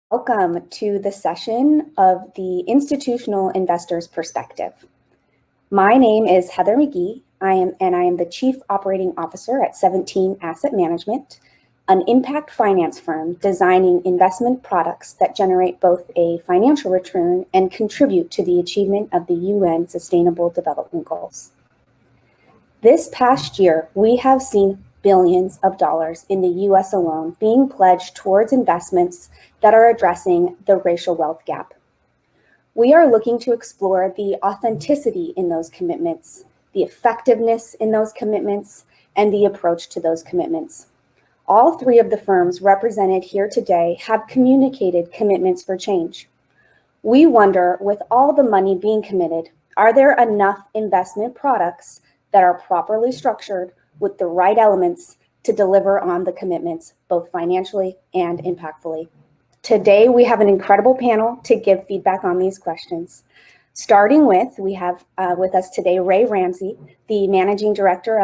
Welcome to the session of the Institutional Investor's Perspective. My name is Heather McGee. I am the Chief Operating Officer at 17 Asset Management, an impact finance firm designing investment products that generate both a financial return and contribute to the achievement of the UN Sustainable Development Goals. This past year, we have seen billions of dollars in the US alone being pledged towards investments that are addressing the racial wealth gap. We are looking to explore the authenticity in those commitments, the effectiveness in those commitments, and the approach to those commitments. All three of the firms represented here today have communicated commitments for change. We wonder, with all the money being committed, are there enough investment products that are properly structured with the right elements to deliver on the commitments, both financially and impactfully? Today, we have an incredible panel to give feedback on these questions. Starting with, we have with us today Ray Ramsey, the Managing Director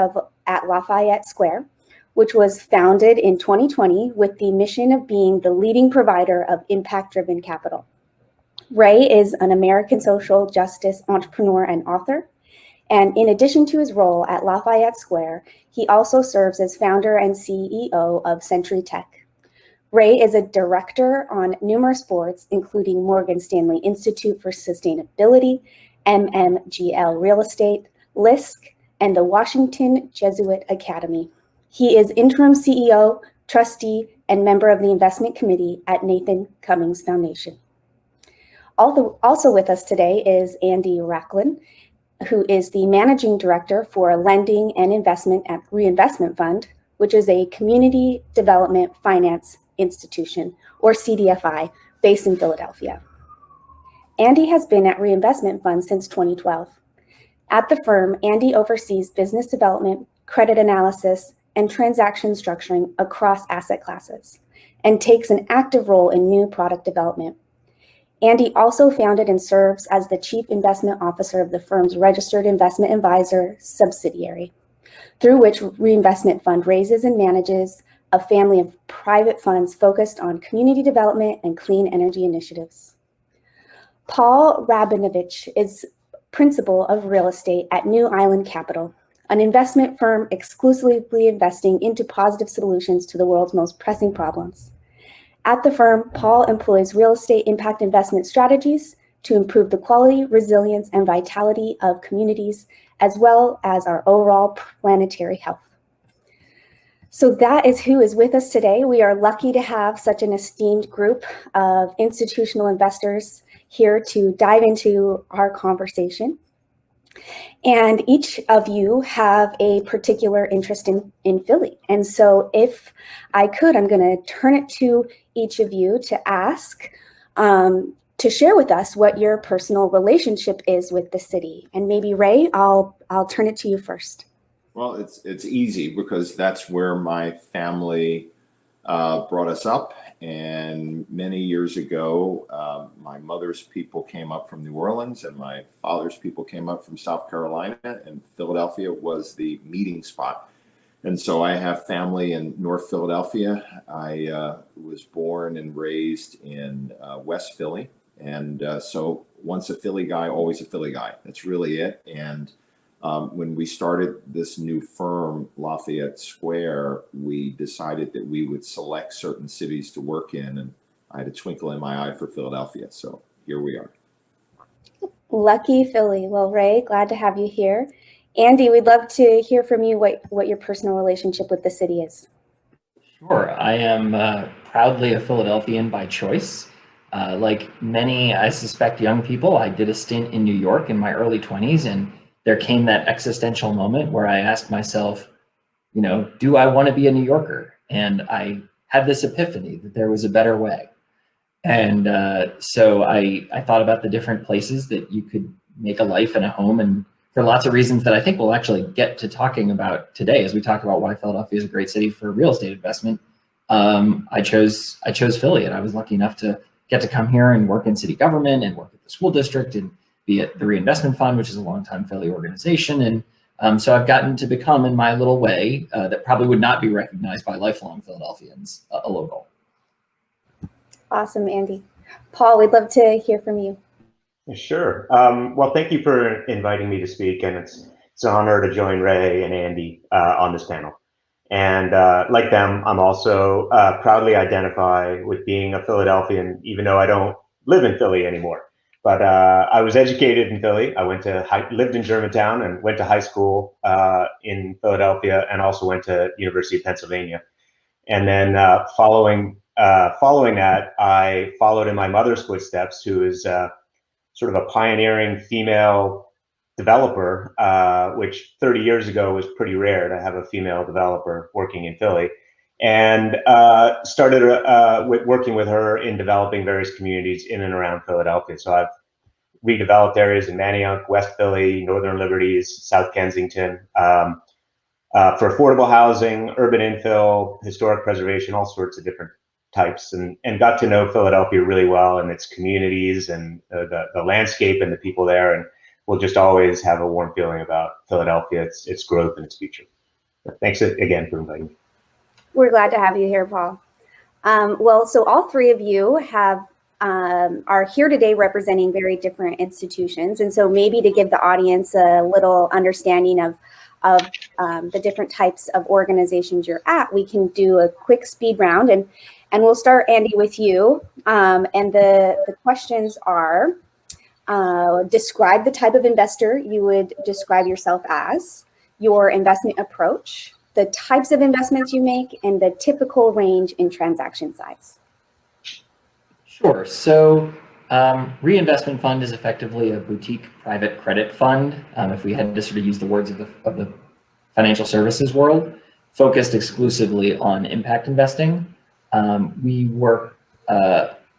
at Lafayette Square, which was founded in 2020 with the mission of being the leading provider of impact-driven capital. Ray is an American social justice entrepreneur and author. And in addition to his role at Lafayette Square, he also serves as founder and CEO of Century Tech. Ray is a director on numerous boards, including Morgan Stanley Institute for Sustainability, MMGL Real Estate, LISC, and the Washington Jesuit Academy. He is interim CEO, trustee, and member of the investment committee at Nathan Cummings Foundation. Also with us today is Andy Rachlin, who is the managing director for lending and investment at Reinvestment Fund, which is a community development finance institution, or CDFI, based in Philadelphia. Andy has been at Reinvestment Fund since 2012. At the firm, Andy oversees business development, credit analysis, and transaction structuring across asset classes, and takes an active role in new product development. Andy also founded and serves as the Chief Investment Officer of the firm's Registered Investment Advisor subsidiary, through which Reinvestment Fund raises and manages a family of private funds focused on community development and clean energy initiatives. Paul Rabinovitch is principal of real estate at New Island Capital, an investment firm exclusively investing into positive solutions to the world's most pressing problems. At the firm, Paul employs real estate impact investment strategies to improve the quality, resilience, and vitality of communities, as well as our overall planetary health. So that is who is with us today. We are lucky to have such an esteemed group of institutional investors here to dive into our conversation. And each of you have a particular interest in Philly. And so if I could, I'm going to turn it to each of you to ask, to share with us what your personal relationship is with the city. And maybe Ray, I'll turn it to you first. Well, it's easy because that's where my family brought us up. And many years ago, my mother's people came up from New Orleans and my father's people came up from South Carolina, and Philadelphia was the meeting spot. And so I have family in North Philadelphia. I was born and raised in West Philly. And so once a Philly guy, always a Philly guy. That's really it. And when we started this new firm, Lafayette Square, we decided that we would select certain cities to work in, and I had a twinkle in my eye for Philadelphia, so here we are. Lucky Philly. Well, Ray, glad to have you here. Andy, we'd love to hear from you what your personal relationship with the city is. Sure. I am proudly a Philadelphian by choice. Like many, I suspect, young people, I did a stint in New York in my early 20s, and there came that existential moment where I asked myself, do I want to be a New Yorker? And I had this epiphany that there was a better way. And so I thought about the different places that you could make a life and a home. And for lots of reasons that I think we'll actually get to talking about today, as we talk about why Philadelphia is a great city for real estate investment, I chose Philly, and I was lucky enough to get to come here and work in city government and work at the school district and be at the Reinvestment Fund, which is a longtime Philly organization. And so I've gotten to become, in my little way, that probably would not be recognized by lifelong Philadelphians, a local. Awesome, Andy. Paul, we'd love to hear from you. Sure. Well, thank you for inviting me to speak, and it's an honor to join Ray and Andy on this panel. And like them, I'm also proudly identify with being a Philadelphian, even though I don't live in Philly anymore. But I was educated in Philly. I lived in Germantown and went to high school in Philadelphia, and also went to University of Pennsylvania. And then following that, I followed in my mother's footsteps, who is sort of a pioneering female developer, which 30 years ago was pretty rare to have a female developer working in Philly, and started working with her in developing various communities in and around Philadelphia. So I've redeveloped areas in Manayunk, West Philly, Northern Liberties, South Kensington, for affordable housing, urban infill, historic preservation, all sorts of different types, and got to know Philadelphia really well and its communities and the landscape and the people there, and we'll just always have a warm feeling about Philadelphia, its growth and its future. Thanks again for inviting me. We're glad to have you here, Paul. Well, so all three of you are here today representing very different institutions, and so maybe to give the audience a little understanding of the different types of organizations you're at, we can do a quick speed round, and we'll start, Andy, with you. And the questions are, describe the type of investor you would describe yourself as, your investment approach, the types of investments you make, and the typical range in transaction size. Sure. So Reinvestment Fund is effectively a boutique private credit fund, if we had to sort of use the words of the financial services world, focused exclusively on impact investing. We work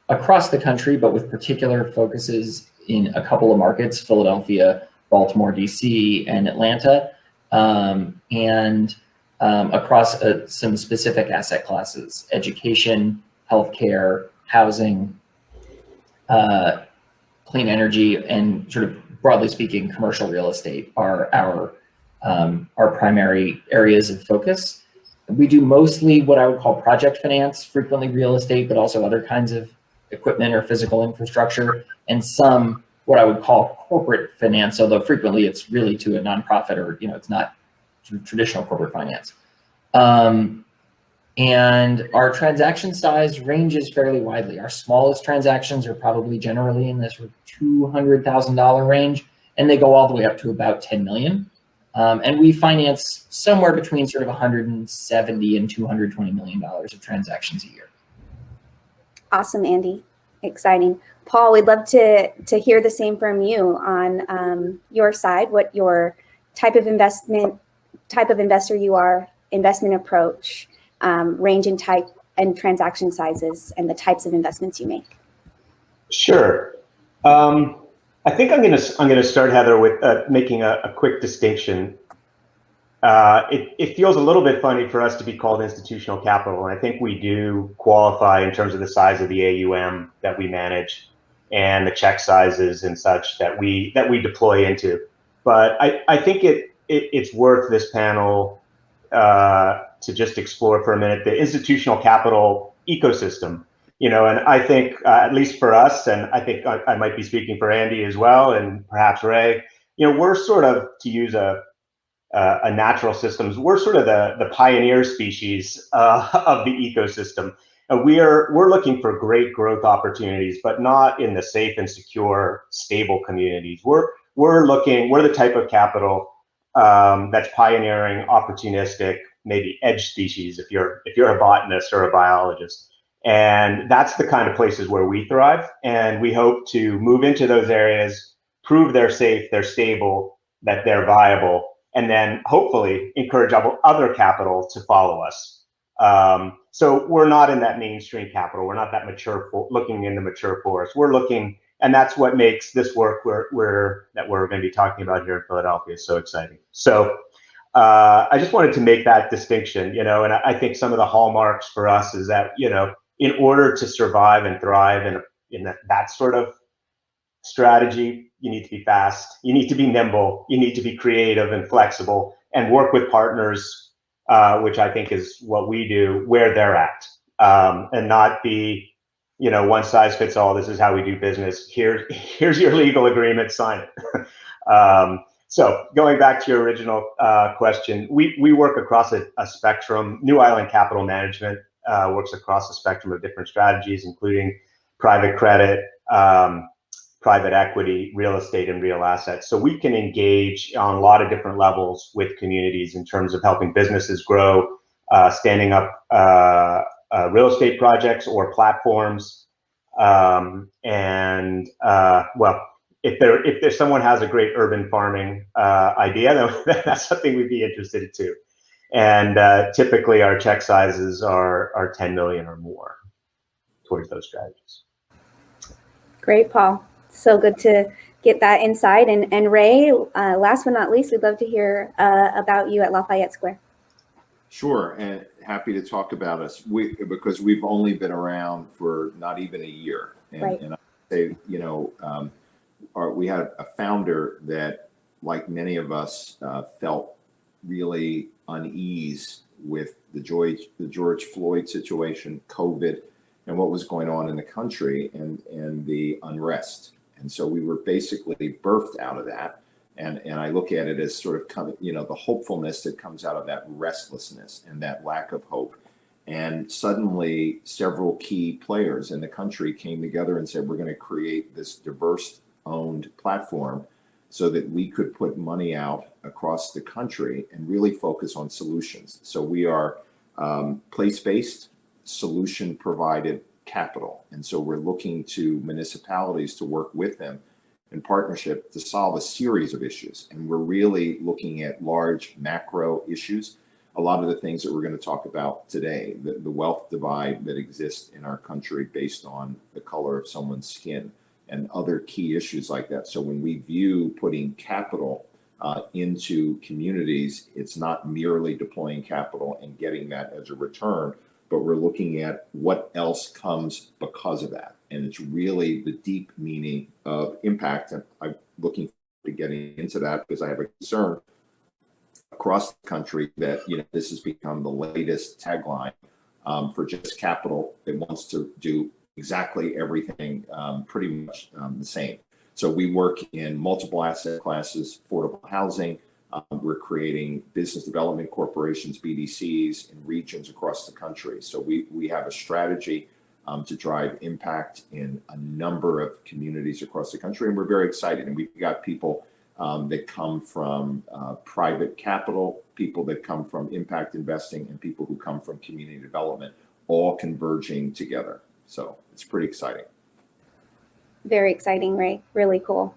across the country, but with particular focuses in a couple of markets: Philadelphia, Baltimore, DC, and Atlanta, and across some specific asset classes: education, healthcare, housing, clean energy, and sort of broadly speaking, commercial real estate are our primary areas of focus. We do mostly what I would call project finance, frequently real estate, but also other kinds of equipment or physical infrastructure, and some what I would call corporate finance, although frequently it's really to a nonprofit, or it's not traditional corporate finance. And our transaction size ranges fairly widely. Our smallest transactions are probably generally in this $200,000 range, and they go all the way up to about 10 million. And we finance somewhere between sort of 170 and $220 million of transactions a year. Awesome, Andy. Exciting. Paul, we'd love to hear the same from you on your side, what your type of investor you are, investment approach, range in type and transaction sizes, and the types of investments you make. Sure. I think I'm gonna start, Heather, with making a quick distinction. It feels a little bit funny for us to be called institutional capital, and I think we do qualify in terms of the size of the AUM that we manage and the check sizes and such that we deploy into. But I think it's worth this panel to just explore for a minute the institutional capital ecosystem. And I think, at least for us, and I think I might be speaking for Andy as well, and perhaps Ray, we're sort of, to use a natural systems, we're sort of the pioneer species of the ecosystem. We're looking for great growth opportunities, but not in the safe and secure, stable communities. We're the type of capital that's pioneering, opportunistic, maybe edge species if you're a botanist or a biologist. And that's the kind of places where we thrive. And we hope to move into those areas, prove they're safe, they're stable, that they're viable, and then hopefully encourage other capital to follow us. So we're not in that mainstream capital. We're not that looking in the mature forest. We're looking, and that's what makes this work that we're going to be talking about here in Philadelphia so exciting. So I just wanted to make that distinction, and I think some of the hallmarks for us is that, in order to survive and thrive in that sort of strategy, you need to be fast, you need to be nimble, you need to be creative and flexible, and work with partners, which I think is what we do, where they're at, and not be, one size fits all. This is how we do business. Here's your legal agreement. Sign it. So going back to your original question, we work across a spectrum. New Island Capital Management works across a spectrum of different strategies, including private credit, private equity, real estate, and real assets. So we can engage on a lot of different levels with communities in terms of helping businesses grow, standing up real estate projects or platforms, well, if someone has a great urban farming idea, then that's something we'd be interested in too. And typically our check sizes are 10 million or more towards those strategies. Great, Paul. So good to get that insight. And Ray, last but not least, we'd love to hear about you at Lafayette Square. Sure, and happy to talk about us. Because we've only been around for not even a year. And, right. And I say, we had a founder that, like many of us, felt really unease with the George Floyd situation, COVID, and what was going on in the country, and the unrest. And so we were basically birthed out of that. And I look at it as sort of the hopefulness that comes out of that restlessness and that lack of hope. And suddenly several key players in the country came together and said, we're going to create this diverse owned platform so that we could put money out across the country and really focus on solutions. So we are place-based, solution provided capital. And so we're looking to municipalities to work with them in partnership to solve a series of issues. And we're really looking at large macro issues. A lot of the things that we're going to talk about today, the wealth divide that exists in our country based on the color of someone's skin and other key issues like that. So when we view putting capital into communities, it's not merely deploying capital and getting that as a return, but we're looking at what else comes because of that. And it's really the deep meaning of impact. And I'm looking to getting into that because I have a concern across the country that this has become the latest tagline for just capital that wants to do exactly everything pretty much the same. So we work in multiple asset classes, affordable housing. We're creating business development corporations, BDCs, in regions across the country. So we have a strategy to drive impact in a number of communities across the country. And we're very excited. And we've got people that come from private capital, people that come from impact investing, and people who come from community development, all converging together. So it's pretty exciting. Very exciting, Ray. Really cool.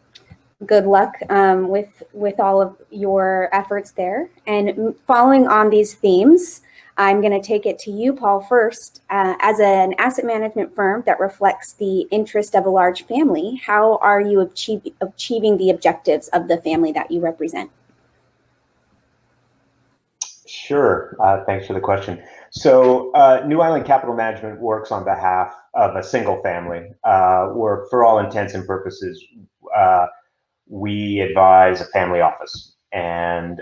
Good luck with all of your efforts there. And following on these themes, I'm going to take it to you, Paul, first. As an asset management firm that reflects the interest of a large family, how are you achieving the objectives of the family that you represent? Sure. Thanks for the question. So New Island Capital Management works on behalf of a single family. We're, for all intents and purposes, we advise a family office. And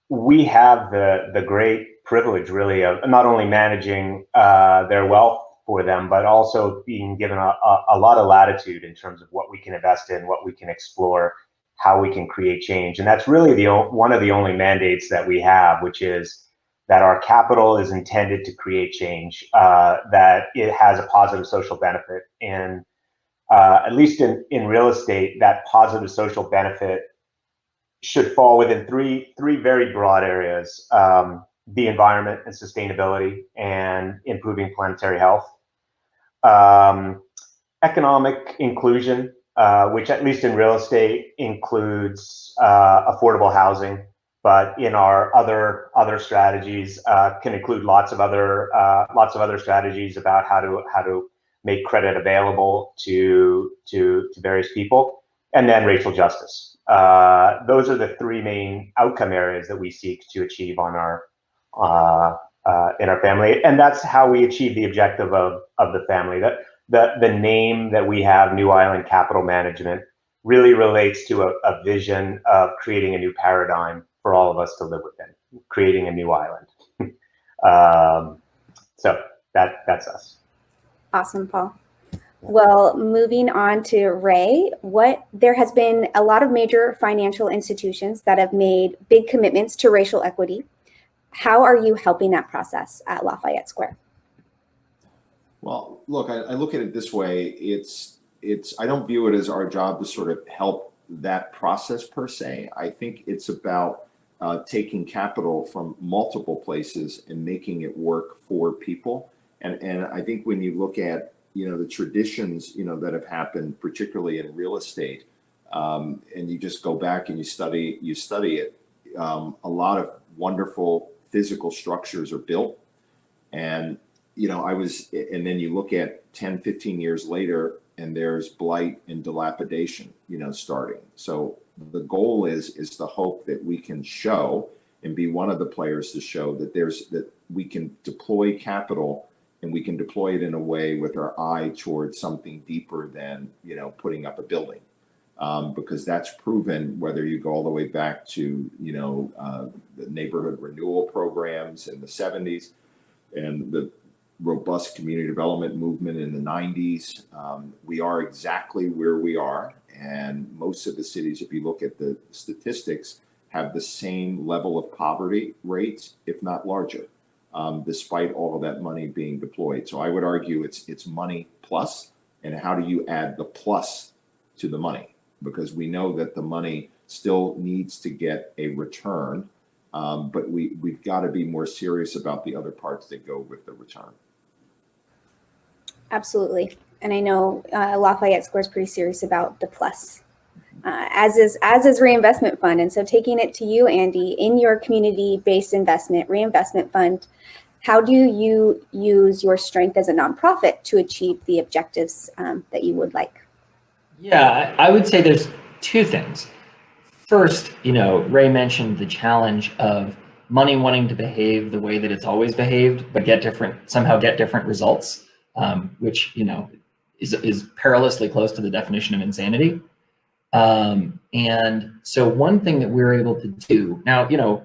we have the great privilege, really, of not only managing their wealth for them, but also being given a lot of latitude in terms of what we can invest in, what we can explore, how we can create change. And that's really one of the only mandates that we have, which is that our capital is intended to create change, that it has a positive social benefit. And at least in real estate, that positive social benefit should fall within three very broad areas: the environment and sustainability, and improving planetary health, economic inclusion, which at least in real estate includes affordable housing, but in our other strategies can include lots of other strategies about how to make credit available to various people, and then racial justice. Those are the three main outcome areas that we seek to achieve on in our family, and that's how we achieve the objective of the family. That the name that we have, New Island Capital Management, really relates to a vision of creating a new paradigm for all of us to live within, creating a new island. So that's us. Awesome, Paul. Well, moving on to Ray, there has been a lot of major financial institutions that have made big commitments to racial equity. How are you helping that process at Lafayette Square? Well, look, I look at it this way. I don't view it as our job to sort of help that process per se. I think it's about taking capital from multiple places and making it work for people. And I think when you look at, the traditions, that have happened, particularly in real estate, and you just go back and you study it, a lot of wonderful physical structures are built. And, and then you look at 10, 15 years later, and there's blight and dilapidation, starting. So the goal is the hope that we can show and be one of the players to show that we can deploy capital, and we can deploy it in a way with our eye towards something deeper than, putting up a building. Because that's proven, whether you go all the way back to, the neighborhood renewal programs in the 70s and the robust community development movement in the 90s. We are exactly where we are. And most of the cities, if you look at the statistics, have the same level of poverty rates, if not larger, despite all of that money being deployed. So I would argue it's money plus, and how do you add the plus to the money? Because we know that the money still needs to get a return, but we've got to be more serious about the other parts that go with the return. Absolutely. And I know Lafayette Square is pretty serious about the plus, as is Reinvestment Fund. And so taking it to you, Andy, in your community-based investment, Reinvestment Fund, how do you use your strength as a nonprofit to achieve the objectives that you would like? Yeah, I would say there's two things. First, Ray mentioned the challenge of money wanting to behave the way that it's always behaved, but somehow get different results. Which is perilously close to the definition of insanity. And so one thing that we're able to do now,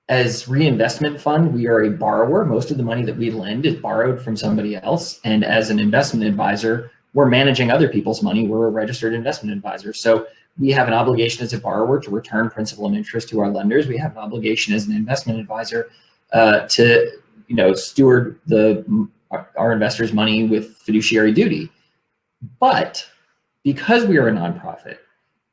as Reinvestment Fund, we are a borrower. Most of the money that we lend is borrowed from somebody else. And as an investment advisor, we're managing other people's money. We're a registered investment advisor. So we have an obligation as a borrower to return principal and interest to our lenders. We have an obligation as an investment advisor to steward our investors' money with fiduciary duty. But because we are a nonprofit,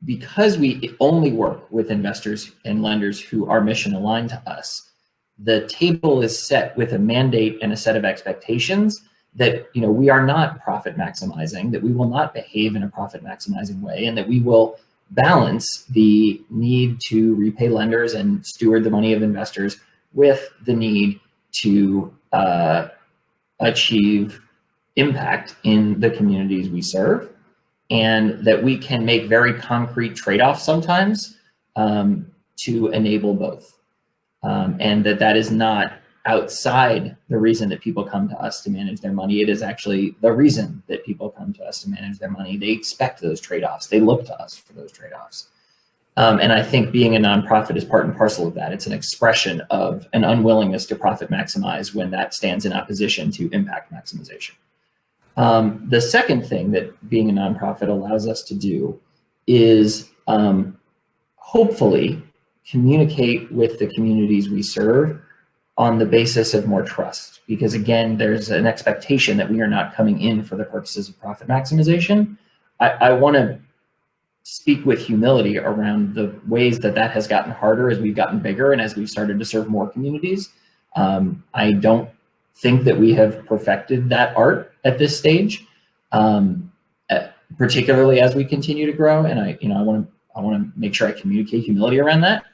because we only work with investors and lenders who are mission aligned to us, the table is set with a mandate and a set of expectations that we are not profit maximizing, that we will not behave in a profit maximizing way, and that we will balance the need to repay lenders and steward the money of investors with the need to achieve impact in the communities we serve, and that we can make very concrete trade-offs sometimes to enable both. And that is not outside the reason that people come to us to manage their money. It is actually the reason that people come to us to manage their money. They expect those trade-offs. They look to us for those trade-offs. And I think being a nonprofit is part and parcel of that. It's an expression of an unwillingness to profit maximize when that stands in opposition to impact maximization. The second thing that being a nonprofit allows us to do is hopefully communicate with the communities we serve on the basis of more trust. Because again, there's an expectation that we are not coming in for the purposes of profit maximization. I want to speak with humility around the ways that has gotten harder as we've gotten bigger and as we've started to serve more communities. I don't think that we have perfected that art at this stage, particularly as we continue to grow. And I want to make sure I communicate humility around that.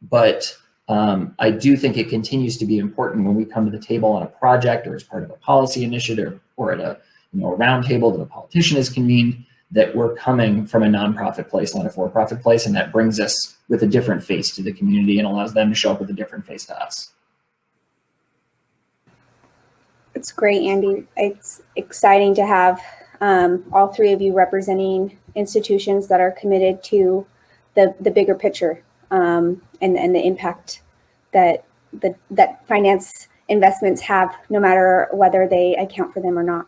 But I do think it continues to be important when we come to the table on a project or as part of a policy initiative or at a round table that a politician has convened, that we're coming from a nonprofit place, not a for-profit place, and that brings us with a different face to the community and allows them to show up with a different face to us. It's great, Andy. It's exciting to have all three of you representing institutions that are committed to the bigger picture and the impact that finance investments have, no matter whether they account for them or not.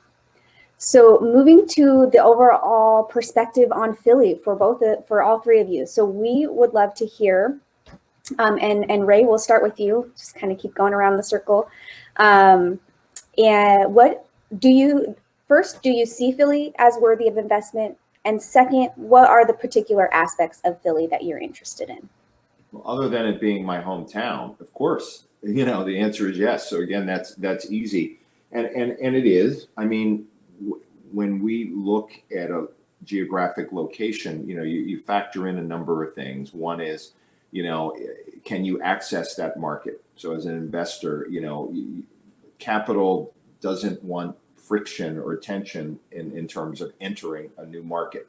So moving to the overall perspective on Philly for all three of you. So we would love to hear, and Ray, we'll start with you, just kind of keep going around the circle. And do you see Philly as worthy of investment? And second, what are the particular aspects of Philly that you're interested in? Well, other than it being my hometown, of course, the answer is yes. So again, that's easy. And it is. I mean, when we look at a geographic location, you factor in a number of things. One is, can you access that market? So as an investor, capital doesn't want friction or tension in terms of entering a new market.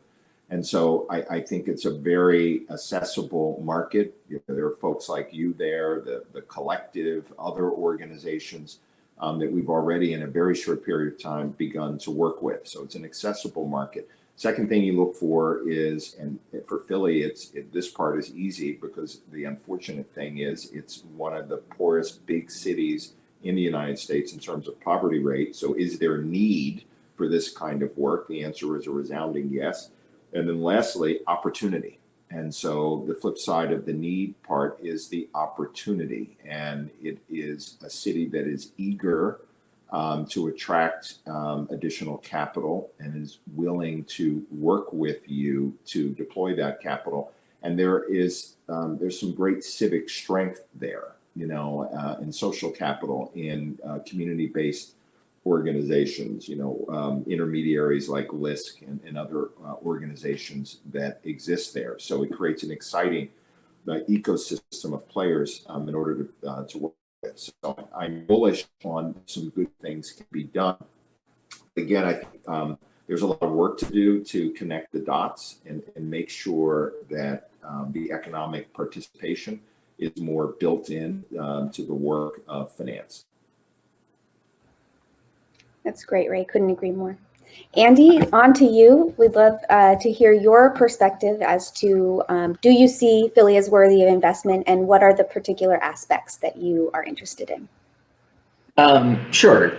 And so I think it's a very accessible market. There are folks like you there, the collective, other organizations that we've already in a very short period of time begun to work with. So it's an accessible market. Second thing you look for is, and for Philly, this part is easy because the unfortunate thing is it's one of the poorest big cities in the United States in terms of poverty rate. So is there need for this kind of work? The answer is a resounding yes. And then lastly, opportunity. And so the flip side of the need part is the opportunity. And it is a city that is eager to attract additional capital and is willing to work with you to deploy that capital. And there's some great civic strength there, in social capital, in community-based organizations, intermediaries like LISC and other organizations that exist there. So it creates an exciting ecosystem of players in order to work with. So I'm bullish on some good things can be done. Again, I think there's a lot of work to do to connect the dots and make sure that the economic participation is more built in to the work of finance. That's great, Ray. Couldn't agree more. Andy, on to you. We'd love to hear your perspective as to, do you see Philly as worthy of investment, and what are the particular aspects that you are interested in? Sure.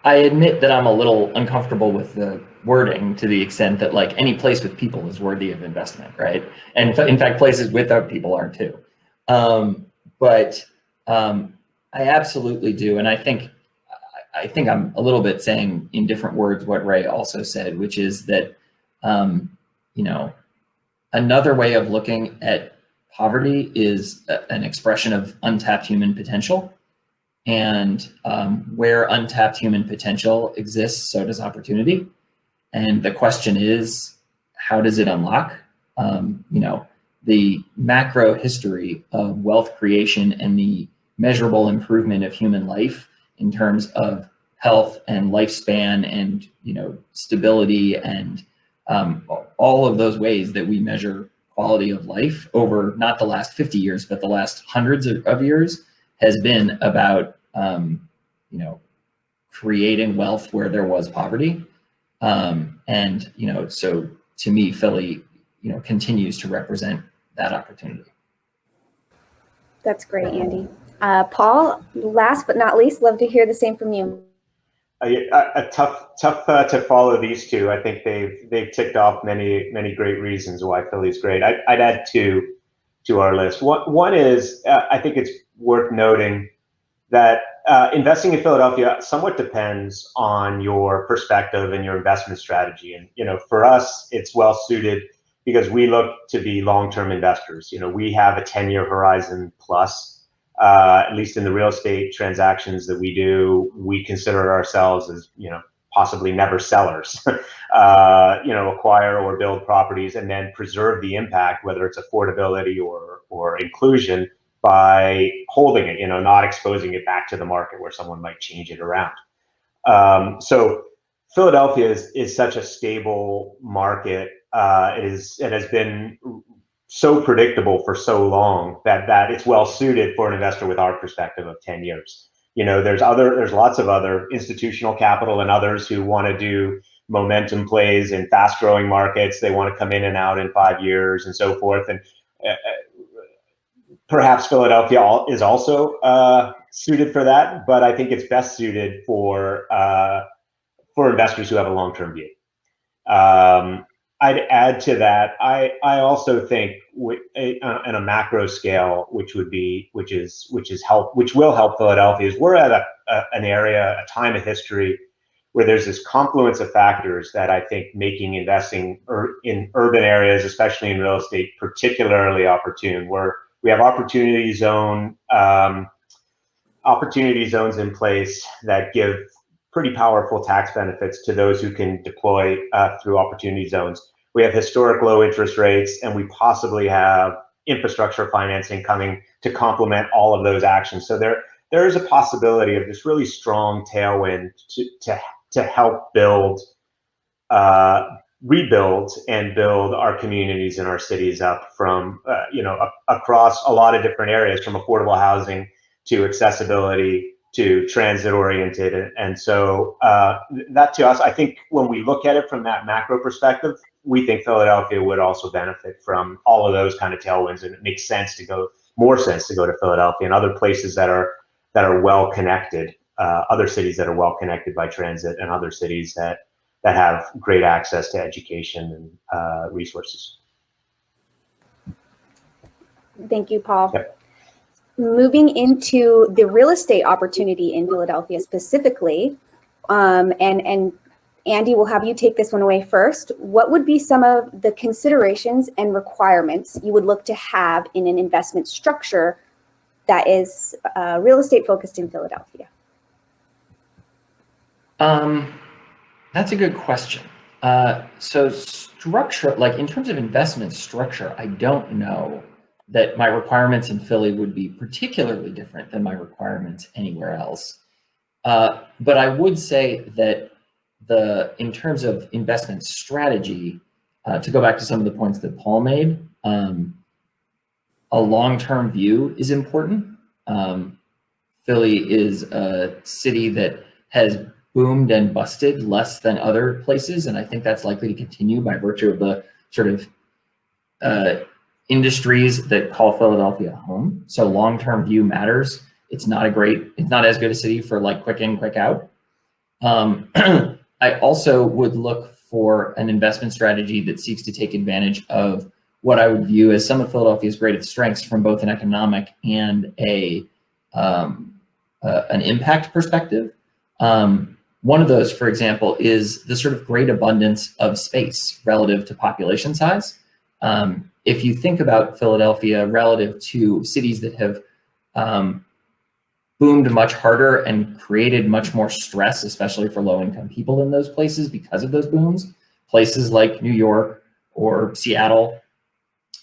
I admit that I'm a little uncomfortable with the wording to the extent that like any place with people is worthy of investment, right? And in fact, places without people are too. But I absolutely do. And I think I'm a little bit saying in different words what Ray also said, which is that, another way of looking at poverty is an expression of untapped human potential. And where untapped human potential exists, so does opportunity. And the question is, how does it unlock? The macro history of wealth creation and the measurable improvement of human life in terms of health and lifespan and stability and all of those ways that we measure quality of life over not the last 50 years, but the last hundreds of years has been about creating wealth where there was poverty. So to me, Philly, continues to represent that opportunity. That's great, Andy. Paul, last but not least, love to hear the same from you. Tough to follow these two. I think they've ticked off many great reasons why Philly's great. I'd add two to our list. One is I think it's worth noting that investing in Philadelphia somewhat depends on your perspective and your investment strategy. And for us, it's well suited because we look to be long-term investors. We have a 10-year horizon plus. At least in the real estate transactions that we do, we consider ourselves as possibly never sellers. Acquire or build properties and then preserve the impact, whether it's affordability or inclusion, by holding it, not exposing it back to the market where someone might change it around. So Philadelphia is such a stable market. It has been so predictable for so long that it's well suited for an investor with our perspective of 10 years. There's lots of other institutional capital and others who want to do momentum plays in fast growing markets. They want to come in and out in 5 years and so forth. And perhaps Philadelphia is also suited for that, but I think it's best suited for for investors who have a long-term view. I'd add to that. I also think on a macro scale, which will help Philadelphia, is we're at an area, a time of history where there's this confluence of factors that I think making investing in urban areas, especially in real estate, particularly opportune. Where we have opportunity zones in place that give pretty powerful tax benefits to those who can deploy through opportunity zones. We have historic low interest rates, and we possibly have infrastructure financing coming to complement all of those actions. So there is a possibility of this really strong tailwind to help rebuild and build our communities and our cities up from across a lot of different areas, from affordable housing to accessibility to transit oriented. And so that to us, I think when we look at it from that macro perspective, we think Philadelphia would also benefit from all of those kind of tailwinds, and it makes more sense to go to Philadelphia and other places that are well connected, other cities that are well connected by transit, and other cities that have great access to education and resources. Thank you, Paul. Yep. Moving into the real estate opportunity in Philadelphia specifically, and Andy, we'll have you take this one away first. What would be some of the considerations and requirements you would look to have in an investment structure that is real estate focused in Philadelphia? That's a good question. So structure, like in terms of investment structure, I don't know that my requirements in Philly would be particularly different than my requirements anywhere else. But I would say that in terms of investment strategy, to go back to some of the points that Paul made, a long-term view is important. Philly is a city that has boomed and busted less than other places, and I think that's likely to continue by virtue of the sort of industries that call Philadelphia home. So long-term view matters. It's not as good a city for like quick in, quick out. I also would look for an investment strategy that seeks to take advantage of what I would view as some of Philadelphia's greatest strengths from both an economic and an impact perspective. One of those, for example, is the sort of great abundance of space relative to population size. If you think about Philadelphia relative to cities that have boomed much harder and created much more stress, especially for low-income people in those places because of those booms, places like New York or Seattle,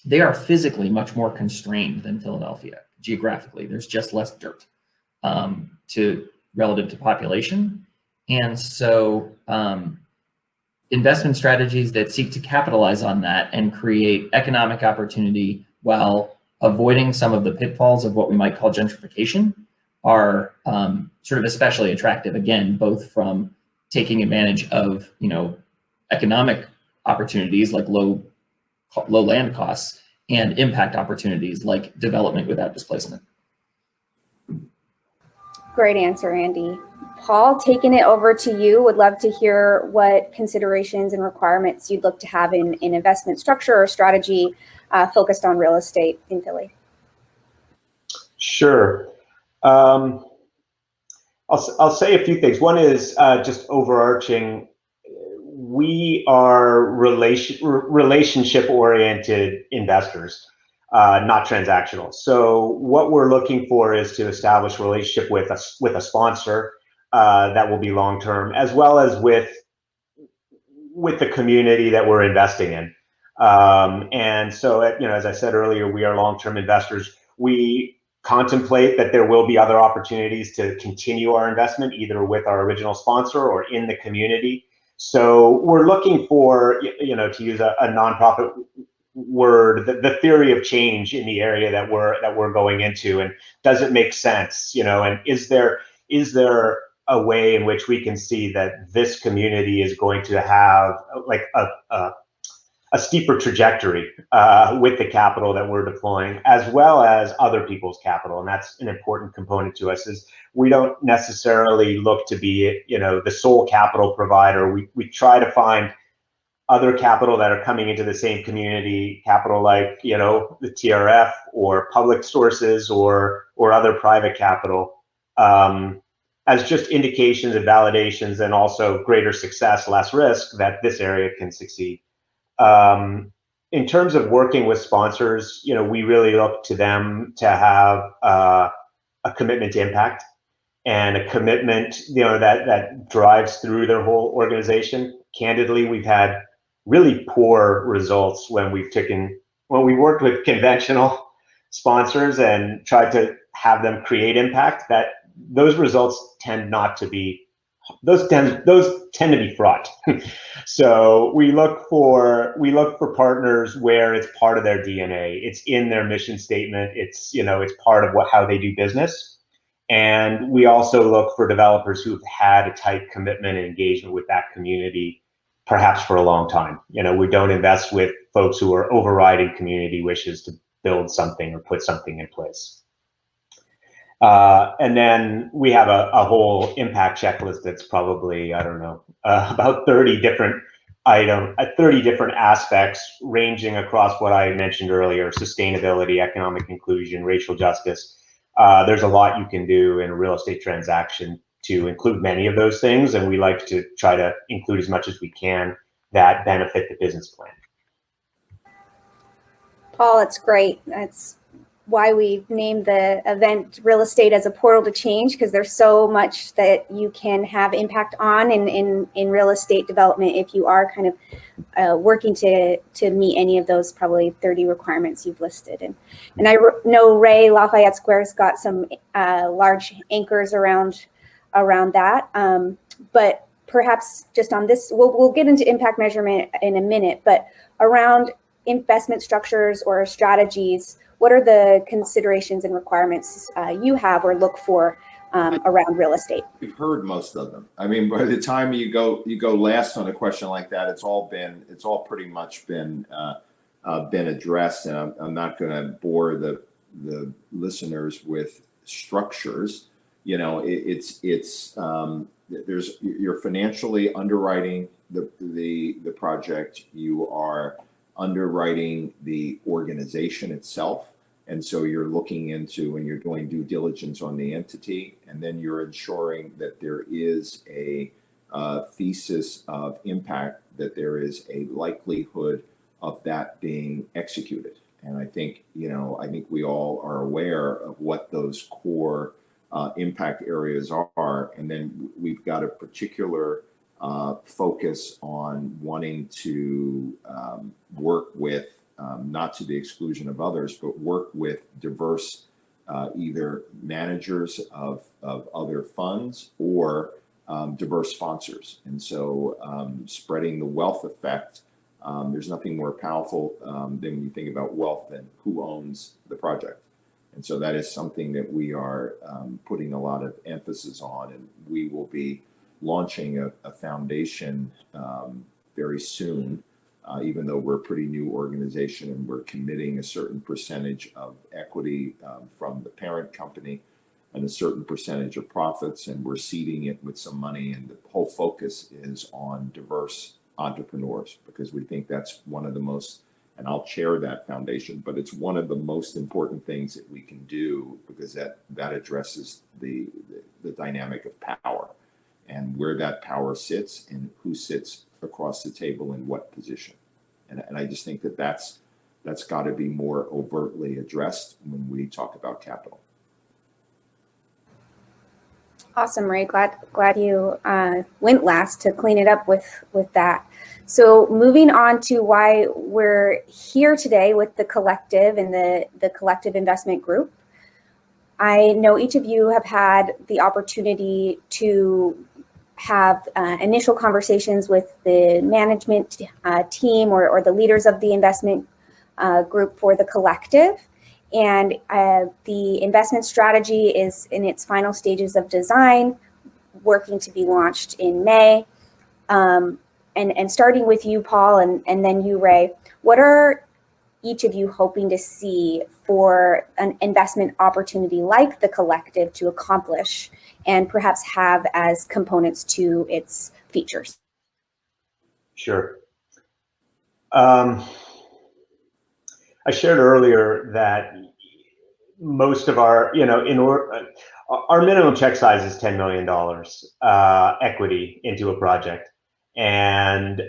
they are physically much more constrained than Philadelphia. Geographically, there's just less dirt relative to population. And so investment strategies that seek to capitalize on that and create economic opportunity while avoiding some of the pitfalls of what we might call gentrification are sort of especially attractive, again, both from taking advantage of economic opportunities like low land costs and impact opportunities like development without displacement. Great answer, Andy. Paul, taking it over to you, would love to hear what considerations and requirements you'd look to have in investment structure or strategy focused on real estate in Philly. Sure. I'll say a few things. One is just overarching. We are relationship-oriented investors, not transactional. So what we're looking for is to establish a relationship with a sponsor that will be long-term, as well as with the community that we're investing in. And so, as I said earlier, we are long-term investors. We contemplate that there will be other opportunities to continue our investment, either with our original sponsor or in the community. So we're looking for, to use a nonprofit word, the theory of change in the area that we're going into, and does it make sense? And is there a way in which we can see that this community is going to have like a steeper trajectory with the capital that we're deploying, as well as other people's capital. And that's an important component to us, is we don't necessarily look to be, the sole capital provider. We try to find other capital that are coming into the same community, capital like, the TRF or public sources or other private capital, as just indications and validations, and also greater success, less risk, that this area can succeed. In terms of working with sponsors, we really look to them to have a commitment to impact, and a commitment, that drives through their whole organization. Candidly, we've had really poor results when we worked with conventional sponsors and tried to have them create impact. That those results tend to be fraught. So we look for partners where it's part of their DNA. It's in their mission statement. It's part of how they do business. And we also look for developers who've had a tight commitment and engagement with that community, perhaps for a long time. We don't invest with folks who are overriding community wishes to build something or put something in place. And then we have a whole impact checklist that's probably, I don't know, about 30 different items, 30 different aspects, ranging across what I mentioned earlier: sustainability, economic inclusion, racial justice. There's a lot you can do in a real estate transaction to include many of those things, and we like to try to include as much as we can that benefit the business plan. Paul, it's great. That's why we named the event Real Estate as a Portal to Change, because there's so much that you can have impact on in real estate development if you are kind of working to meet any of those probably 30 requirements you've listed. And I know Ray, Lafayette Square's got some large anchors around that. But perhaps just on this, we'll get into impact measurement in a minute, but around investment structures or strategies, what are the considerations and requirements you have or look for around real estate? We've heard most of them. I mean, by the time you go last on a question like that, it's all pretty much been addressed. And I'm not going to bore the listeners with structures. You're financially underwriting the project. You are underwriting the organization itself. And so you're looking into, and you're doing due diligence on the entity, and then you're ensuring that there is a thesis of impact, that there is a likelihood of that being executed. And I think we all are aware of what those core impact areas are. And then we've got a particular focus on wanting to work with, not to the exclusion of others, but work with diverse either managers of other funds or diverse sponsors. And so spreading the wealth effect, there's nothing more powerful than when you think about wealth than who owns the project. And so that is something that we are putting a lot of emphasis on, and we will be launching a foundation very soon, even though we're a pretty new organization, and we're committing a certain percentage of equity from the parent company and a certain percentage of profits, and we're seeding it with some money. And the whole focus is on diverse entrepreneurs, because we think that's one of the most, and I'll chair that foundation, but it's one of the most important things that we can do, because that addresses the dynamic of power and where that power sits and who sits across the table in what position. And I just think that that's got to be more overtly addressed when we talk about capital. Awesome, Ray. Glad you went last to clean it up with that. So moving on to why we're here today with the collective and the collective investment group. I know each of you have had the opportunity to have initial conversations with the management team or the leaders of the investment group for the collective. And the investment strategy is in its final stages of design, working to be launched in May. And starting with you, Paul, and then you, Ray, what are each of you hoping to see for an investment opportunity like the collective to accomplish and perhaps have as components to its features? Sure. I shared earlier that most of our, our minimum check size is $10 million equity into a project, and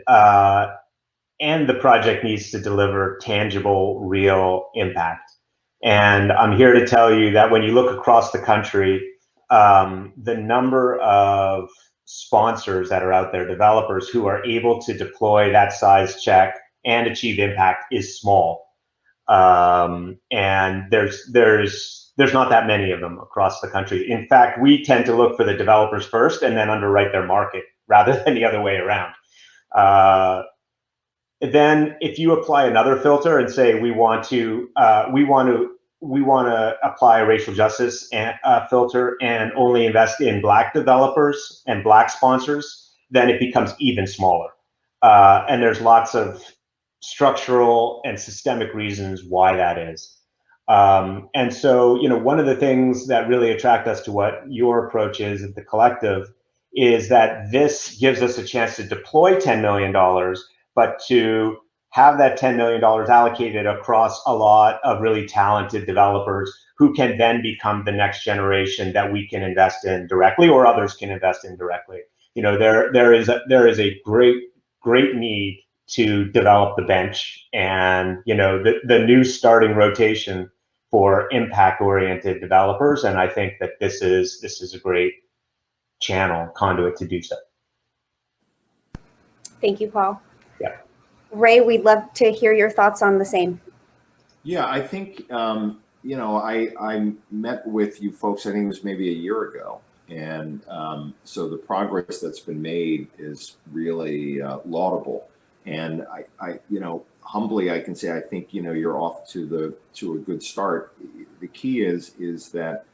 the project needs to deliver tangible, real impact. And I'm here to tell you that when you look across the country, the number of sponsors that are out there, developers who are able to deploy that size check and achieve impact is small. And there's not that many of them across the country. In fact, we tend to look for the developers first and then underwrite their market rather than the other way around. Then if you apply another filter and say we want to apply a racial justice filter and only invest in Black developers and Black sponsors, then it becomes even smaller. And there's lots of structural and systemic reasons why that is. And so, one of the things that really attract us to what your approach is at the collective is that this gives us a chance to deploy $10 million, but to have that $10 million allocated across a lot of really talented developers who can then become the next generation that we can invest in directly or others can invest in directly. There is a great need to develop the bench, and the new starting rotation for impact-oriented developers. And I think that this is a great conduit to do so. Thank you, Paul. Yeah. Ray, we'd love to hear your thoughts on the same. Yeah, I think, I met with you folks, I think it was maybe a year ago. And so the progress that's been made is really laudable. And I humbly, I can say, I think, you're off to a good start. The key is that,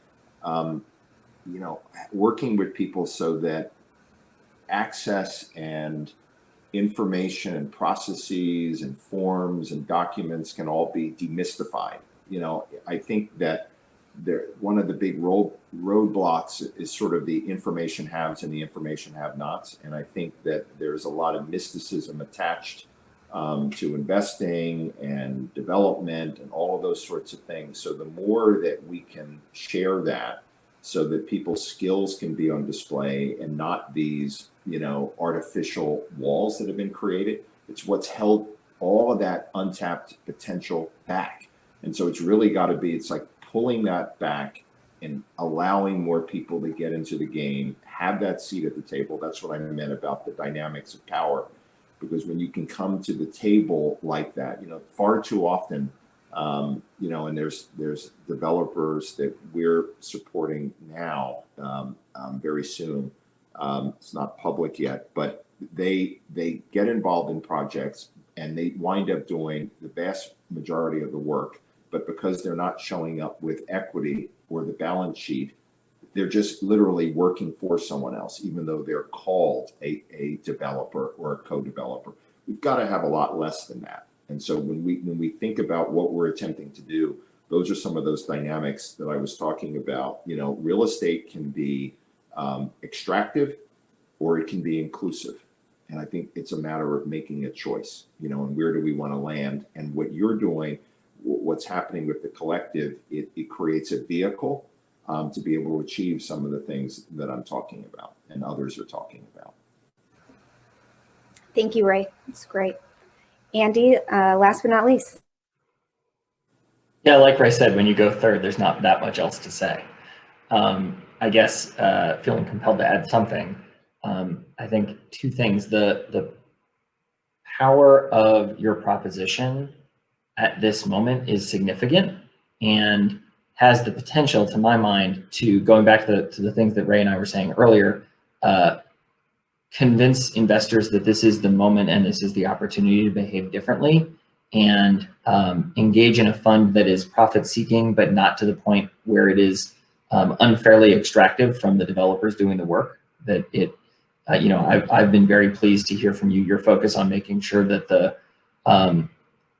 working with people so that access and information and processes and forms and documents can all be demystified. I think that one of the big roadblocks is sort of the information haves and the information have-nots. And I think that there's a lot of mysticism attached to investing and development and all of those sorts of things. So the more that we can share that so that people's skills can be on display and not these, artificial walls that have been created, it's what's held all of that untapped potential back. And so it's really got to be, it's like pulling that back and allowing more people to get into the game, have that seat at the table. That's what I meant about the dynamics of power. Because when you can come to the table like that, far too often, and there's developers that we're supporting now, very soon. It's not public yet, but they get involved in projects and they wind up doing the vast majority of the work. But because they're not showing up with equity or the balance sheet, they're just literally working for someone else, even though they're called a developer or a co-developer. We've got to have a lot less than that. And so when we think about what we're attempting to do, those are some of those dynamics that I was talking about. Real estate can be extractive or it can be inclusive. And I think it's a matter of making a choice, and where do we want to land? And what you're doing, what's happening with the collective, it creates a vehicle to be able to achieve some of the things that I'm talking about and others are talking about. Thank you, Ray. That's great. Andy, last but not least. Yeah, like Ray said, when you go third, there's not that much else to say. I guess feeling compelled to add something. I think two things. The power of your proposition at this moment is significant and has the potential, to my mind, to, going back to the things that Ray and I were saying earlier, convince investors that this is the moment and this is the opportunity to behave differently and engage in a fund that is profit-seeking, but not to the point where it is unfairly extractive from the developers doing the work. That it, I've been very pleased to hear from you, your focus on making sure that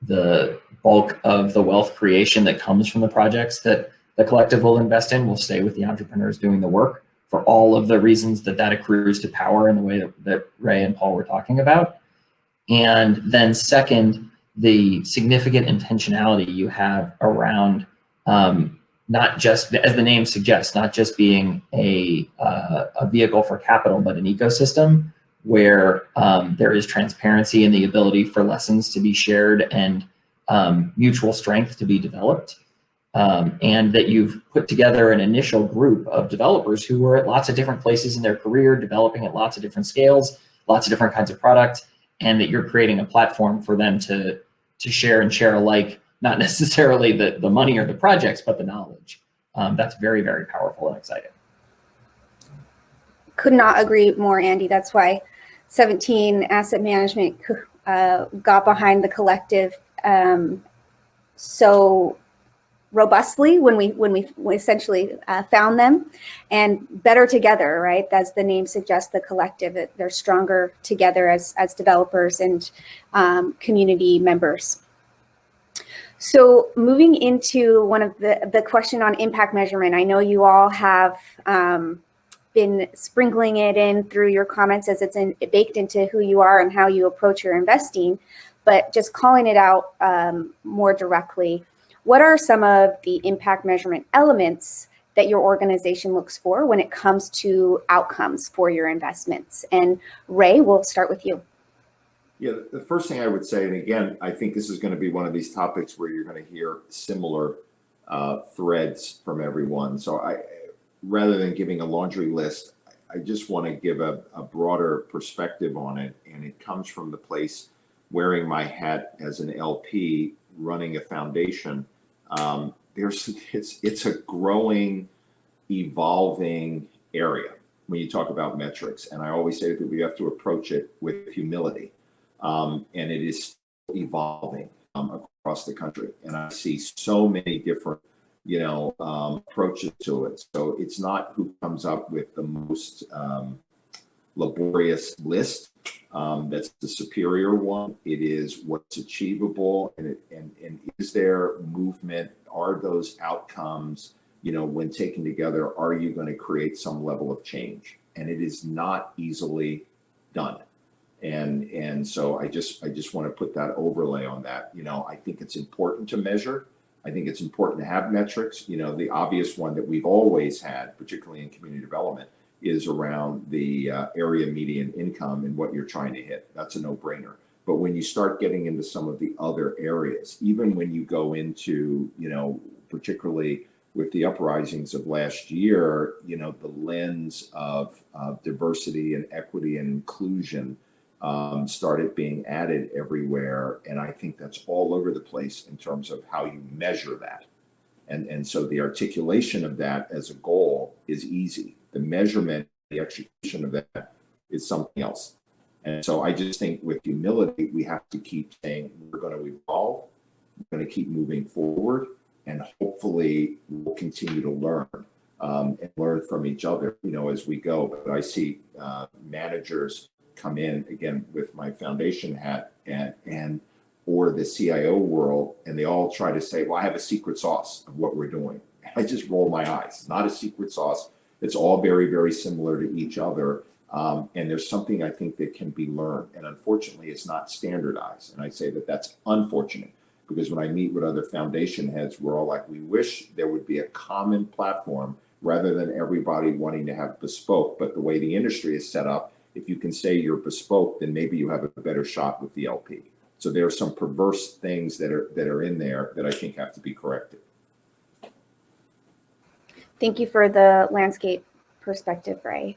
the bulk of the wealth creation that comes from the projects that the collective will invest in will stay with the entrepreneurs doing the work, for all of the reasons that that accrues to power in the way that Ray and Paul were talking about. And then second, the significant intentionality you have around not just, as the name suggests, not just being a vehicle for capital, but an ecosystem where there is transparency and the ability for lessons to be shared and mutual strength to be developed. And that you've put together an initial group of developers who were at lots of different places in their career, developing at lots of different scales, lots of different kinds of products, and that you're creating a platform for them to share and share alike, not necessarily the money or the projects, but the knowledge. That's very, very powerful and exciting. Could not agree more, Andy. That's why 17 Asset Management got behind the collective so robustly when we essentially found them, and better together, right? As the name suggests, the collective, they're stronger together as developers and community members. So moving into one of the question on impact measurement, I know you all have been sprinkling it in through your comments as it's baked into who you are and how you approach your investing, but just calling it out more directly. What are some of the impact measurement elements that your organization looks for when it comes to outcomes for your investments? And Ray, we'll start with you. Yeah, the first thing I would say, and again, I think this is going to be one of these topics where you're going to hear similar threads from everyone. So rather than giving a laundry list, I just want to give a broader perspective on it. And it comes from the place wearing my hat as an LP, running a foundation. It's a growing, evolving area when you talk about metrics. And I always say that we have to approach it with humility. And it is evolving across the country. And I see so many different, approaches to it. So it's not who comes up with the most laborious list. That's the superior one. It is what's achievable, and is there movement? Are those outcomes, when taken together, are you going to create some level of change? And it is not easily done. And so I just want to put that overlay on that. I think it's important to measure. I think it's important to have metrics. The obvious one that we've always had, particularly in community development, is around the area median income and what you're trying to hit. That's a no-brainer. But when you start getting into some of the other areas, even when you go into, particularly with the uprisings of last year, the lens of diversity and equity and inclusion started being added everywhere. And I think that's all over the place in terms of how you measure that. And so the articulation of that as a goal is easy. The measurement, the execution of that is something else. And so I just think with humility, we have to keep saying we're going to evolve, we're going to keep moving forward, and hopefully we'll continue to learn and learn from each other, as we go. But I see managers come in, again, with my foundation hat and or the CIO world, and they all try to say, well, I have a secret sauce of what we're doing. I just roll my eyes. Not a secret sauce. It's all very, very similar to each other. And there's something I think that can be learned. And unfortunately, it's not standardized. And I say that that's unfortunate, because when I meet with other foundation heads, we're all like, we wish there would be a common platform rather than everybody wanting to have bespoke. But the way the industry is set up, if you can say you're bespoke, then maybe you have a better shot with the LP. So there are some perverse things that are in there that I think have to be corrected. Thank you for the landscape perspective, Ray.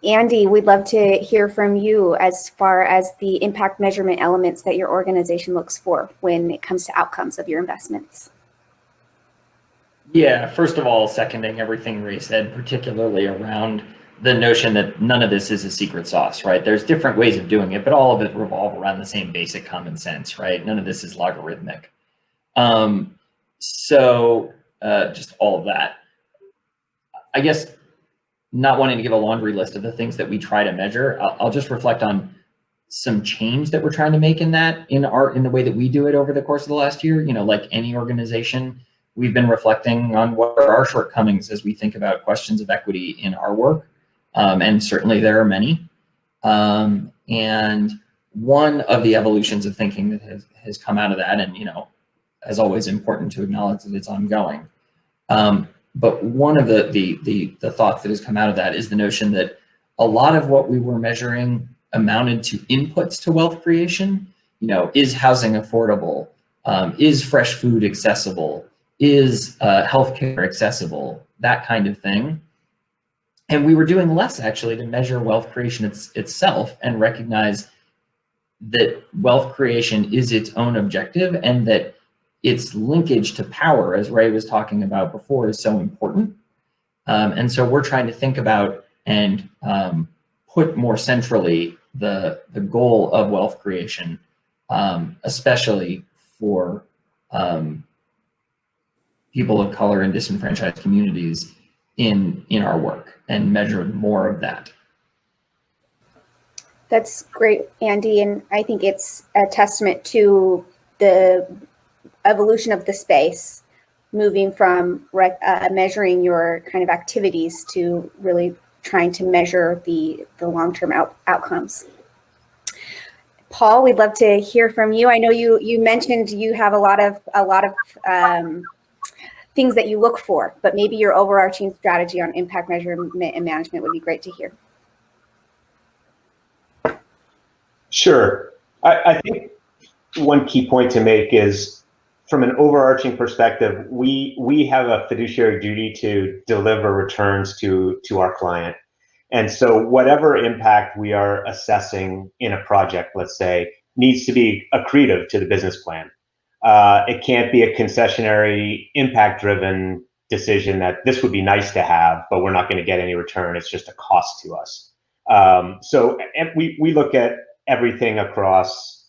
Andy, we'd love to hear from you as far as the impact measurement elements that your organization looks for when it comes to outcomes of your investments. Yeah, first of all, seconding everything Ray said, particularly around the notion that none of this is a secret sauce, right? There's different ways of doing it, but all of it revolve around the same basic common sense, right? None of this is logarithmic. So just all of that. I guess not wanting to give a laundry list of the things that we try to measure, I'll just reflect on some change that we're trying to make in that, in the way that we do it over the course of the last year. You know, like any organization, we've been reflecting on what are our shortcomings as we think about questions of equity in our work. And certainly there are many. And one of the evolutions of thinking that has come out of that, and, you know, as always, important to acknowledge that it's ongoing. But one of the thoughts that has come out of that is the notion that a lot of what we were measuring amounted to inputs to wealth creation. You know, is housing affordable? Is fresh food accessible? Is healthcare accessible? That kind of thing. And we were doing less actually to measure wealth creation itself and recognize that wealth creation is its own objective, and that its linkage to power, as Ray was talking about before, is so important. And so we're trying to think about and put more centrally the goal of wealth creation, especially for people of color and disenfranchised communities in our work, and measure more of that. That's great, Andy, and I think it's a testament to the evolution of the space, moving from measuring your kind of activities to really trying to measure the long-term outcomes. Paul, we'd love to hear from you. I know you mentioned you have a lot of things that you look for, but maybe your overarching strategy on impact measurement and management would be great to hear. Sure. I think one key point to make is, from an overarching perspective, we have a fiduciary duty to deliver returns to our client. And so whatever impact we are assessing in a project, let's say, needs to be accretive to the business plan. It can't be a concessionary, impact-driven decision that this would be nice to have, but we're not going to get any return. It's just a cost to us. So we look at everything across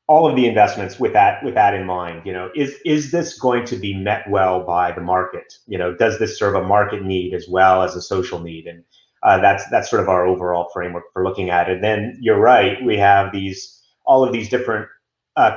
all of the investments with that in mind. You know, is this going to be met well by the market? You know, does this serve a market need as well as a social need? And that's sort of our overall framework for looking at it. And then you're right, we have all of these different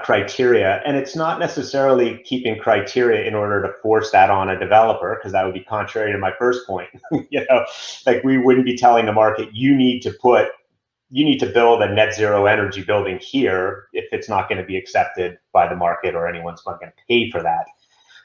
criteria, and it's not necessarily keeping criteria in order to force that on a developer, because that would be contrary to my first point. You know, like, we wouldn't be telling the market, you need to build a net zero energy building here, if it's not going to be accepted by the market or anyone's not going to pay for that.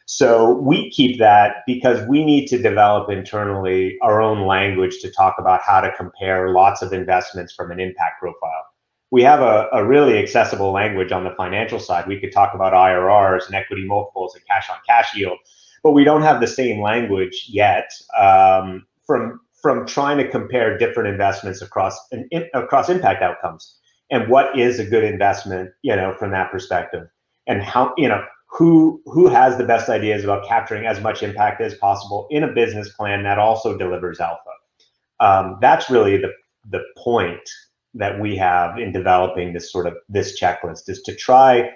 So we keep that because we need to develop internally our own language to talk about how to compare lots of investments from an impact profile. We have a really accessible language on the financial side. We could talk about IRRs and equity multiples and cash on cash yield, but we don't have the same language yet from trying to compare different investments across impact outcomes, and what is a good investment, you know, from that perspective, and how, you know, who has the best ideas about capturing as much impact as possible in a business plan that also delivers alpha. That's really the point that we have in developing this checklist, is to try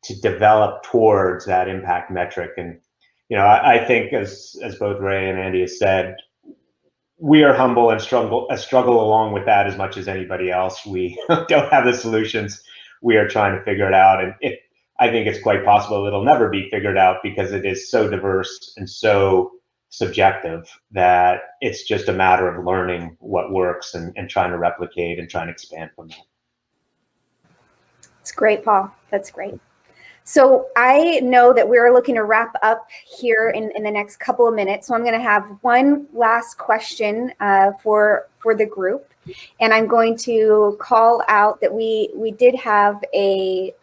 to develop towards that impact metric. And, you know, I think as both Ray and Andy has said, we are humble and struggle along with that as much as anybody else. We don't have the solutions. We are trying to figure it out. And I think it's quite possible it'll never be figured out, because it is so diverse and so subjective that it's just a matter of learning what works and trying to replicate and trying to expand from that. That's great, Paul. That's great. So I know that we're looking to wrap up here in the next couple of minutes. So I'm going to have one last question for the group, and I'm going to call out that we did have a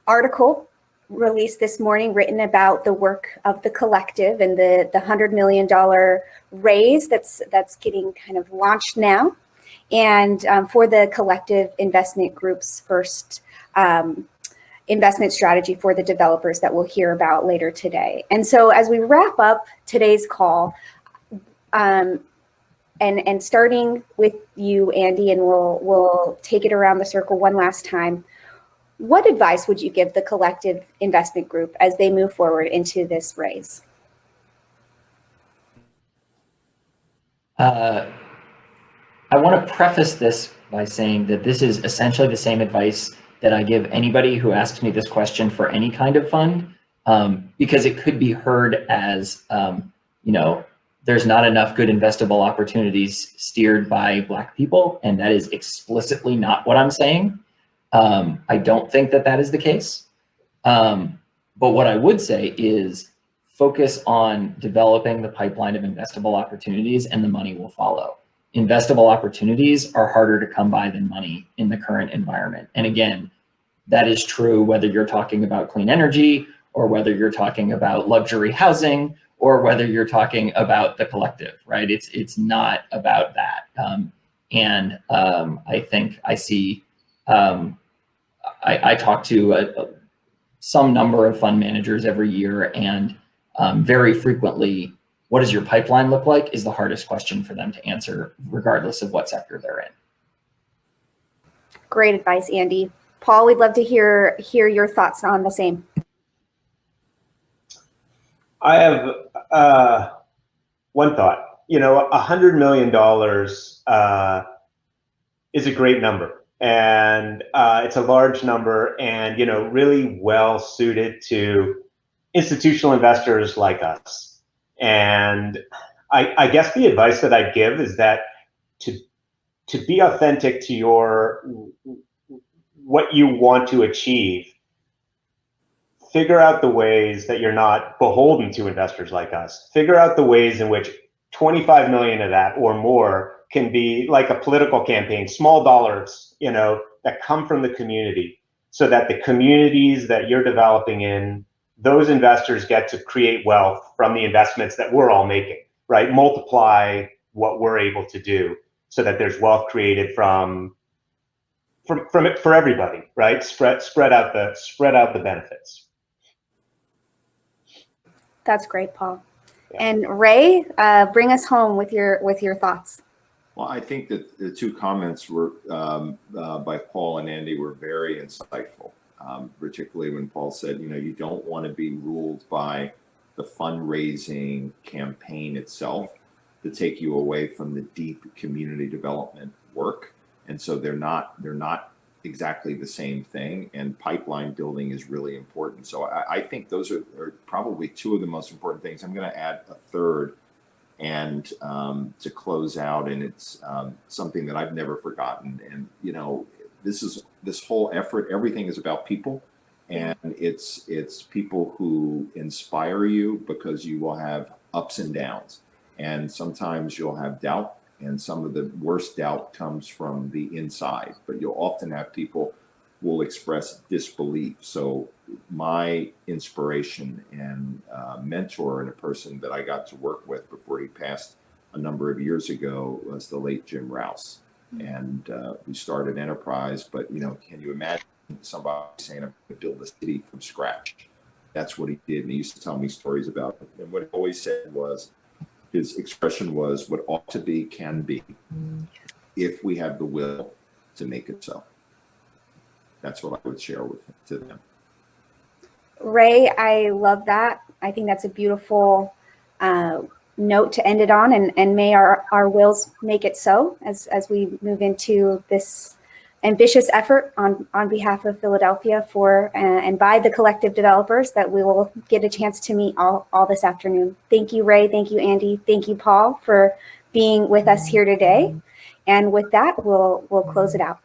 article released this morning written about the work of the collective and the $100 million raise that's getting kind of launched now, and for the collective investment group's first investment strategy for the developers that we'll hear about later today. And so as we wrap up today's call, and starting with you, Andy, and we'll take it around the circle one last time, what advice would you give the collective investment group as they move forward into this raise? I want to preface this by saying that this is essentially the same advice that I give anybody who asks me this question for any kind of fund, because it could be heard as, there's not enough good investable opportunities steered by Black people, and that is explicitly not what I'm saying. I don't think that that is the case. But what I would say is focus on developing the pipeline of investable opportunities, and the money will follow. Investable opportunities are harder to come by than money in the current environment. And again, that is true whether you're talking about clean energy, or whether you're talking about luxury housing, or whether you're talking about the collective, right? It's not about that. I think I see, I talk to some number of fund managers every year, and very frequently, what does your pipeline look like is the hardest question for them to answer, regardless of what sector they're in. Great advice, Andy. Paul, we'd love to hear your thoughts on the same. I have one thought. $100 million is a great number, and it's a large number, and really well suited to institutional investors like us. And I guess the advice that I'd give is that to be authentic to what you want to achieve, figure out the ways that you're not beholden to investors like us. Figure out the ways in which 25 million of that or more can be like a political campaign, small dollars, that come from the community, so that the communities that you're developing in, those investors get to create wealth from the investments that we're all making, right? Multiply what we're able to do, so that there's wealth created from it for everybody, right? Spread out the benefits. That's great, Paul. Yeah. And Ray, bring us home with your thoughts. Well, I think that the two comments were by Paul and Andy were very insightful, particularly when Paul said, you don't want to be ruled by the fundraising campaign itself to take you away from the deep community development work. And so they're not exactly the same thing, and pipeline building is really important. So I think those are probably two of the most important things. I'm going to add a third, and to close out, and it's something that I've never forgotten. And this whole effort, everything is about people, and it's people who inspire you, because you will have ups and downs, and sometimes you'll have doubt. And some of the worst doubt comes from the inside, but you'll often have people who will express disbelief. So my inspiration and mentor, and a person that I got to work with before he passed a number of years ago, was the late Jim Rouse. And we started Enterprise, but can you imagine somebody saying, I'm going to build a city from scratch? That's what he did. And he used to tell me stories about it. And what he always said was, his expression was, what ought to be can be, if we have the will to make it so. That's what I would share to them. Ray, I love that. I think that's a beautiful note to end it on, and may our wills make it so as we move into this ambitious effort on behalf of Philadelphia for and by the collective developers that we will get a chance to meet all this afternoon. Thank you, Ray. Thank you, Andy. Thank you, Paul, for being with us here today. And with that, we'll close it out.